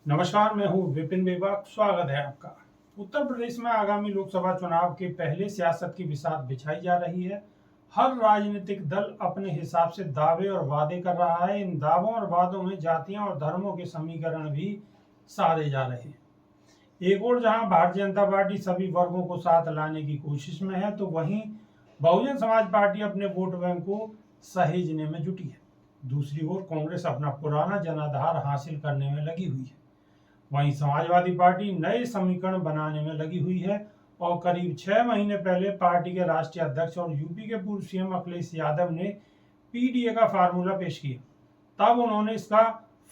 नमस्कार, मैं हूं विपिन बेबक। स्वागत है आपका। उत्तर प्रदेश में आगामी लोकसभा चुनाव के पहले सियासत की बिसात बिछाई जा रही है। हर राजनीतिक दल अपने हिसाब से दावे और वादे कर रहा है। इन दावों और वादों में जातियां और धर्मों के समीकरण भी साधे जा रहे हैं। एक और जहां भारतीय जनता पार्टी सभी वर्गों को साथ लाने की कोशिश में है, तो वहीं बहुजन समाज पार्टी अपने वोट बैंक को सहेजने में जुटी है। दूसरी ओर कांग्रेस अपना पुराना जनाधार हासिल करने में लगी हुई है। वहीं समाजवादी पार्टी नए समीकरण बनाने में लगी हुई है और करीब 6 महीने पहले पार्टी के राष्ट्रीय अध्यक्ष और यूपी के पूर्व सीएम अखिलेश यादव ने पीडीए का फार्मूला पेश किया। तब उन्होंने इसका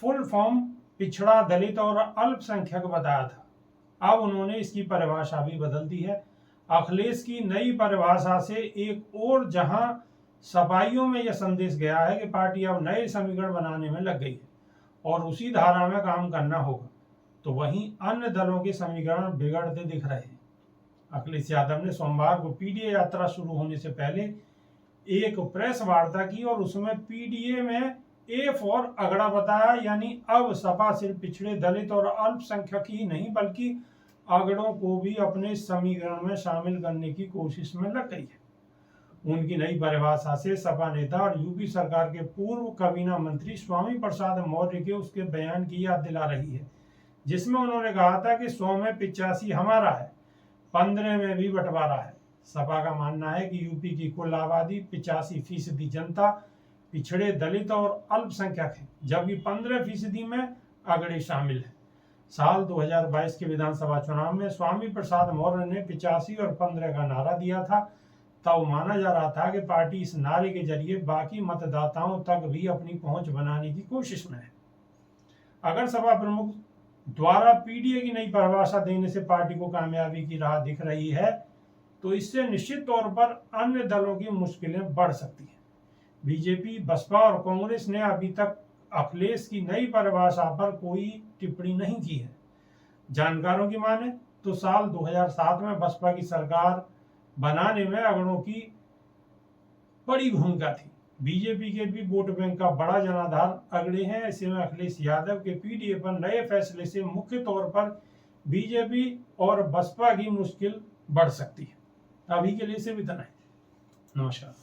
फुल फॉर्म पिछड़ा, दलित और अल्पसंख्यक बताया था। अब उन्होंने इसकी परिभाषा भी बदल दी है। अखिलेश की नई परिभाषा से एक और जहां सफाइयों में यह संदेश गया है कि पार्टी अब नए समीकरण बनाने में लग गई है और उसी धारा में काम करना होगा, तो वहीं अन्य दलों के समीकरण बिगड़ते दिख रहे हैं। अखिलेश यादव ने सोमवार को पीडीए यात्रा शुरू होने से पहले एक प्रेस वार्ता की और उसमें पीडीए में ए फॉर अगड़ा बताया, यानी अब सपा सिर्फ पिछड़े, दलित और अल्पसंख्यक ही नहीं बल्कि अगड़ों को भी अपने समीकरण में शामिल करने की कोशिश में लग गई है। उनकी नई परिभाषा से सपा नेता और यूपी सरकार के पूर्व काबीना मंत्री स्वामी प्रसाद मौर्य के उसके बयान की याद दिला रही है, जिसमें उन्होंने कहा था कि 100 में 85 हमारा है, 15 में भी बंटवारा है। सपा का मानना है कि यूपी की कुल आबादी 85% जनता पिछड़े, दलित और अल्पसंख्यक है, जबकि 15% में अगड़े शामिल है। साल 2022 के विधानसभा चुनाव में स्वामी प्रसाद मौर्य ने 85 और 15 का नारा दिया था। तब माना जा रहा था कि पार्टी इस नारे के जरिए बाकी मतदाताओं तक भी अपनी पहुंच बनाने की कोशिश में है। अगर सपा प्रमुख द्वारा पीडीए की नई परिभाषा देने से पार्टी को कामयाबी की राह दिख रही है, तो इससे निश्चित तौर पर अन्य दलों की मुश्किलें बढ़ सकती हैं। बीजेपी, बसपा और कांग्रेस ने अभी तक अखिलेश की नई परिभाषा पर कोई टिप्पणी नहीं की है। जानकारों की माने तो साल 2007 में बसपा की सरकार बनाने में अगड़ों की बड़ी भूमिका थी। बीजेपी के भी वोट बैंक का बड़ा जनाधार अगड़े हैं। ऐसे में अखिलेश यादव के पीडीए पर नए फैसले से मुख्य तौर पर बीजेपी और बसपा की मुश्किल बढ़ सकती है। अभी के लिए सिर्फ इतना ही। नमस्कार।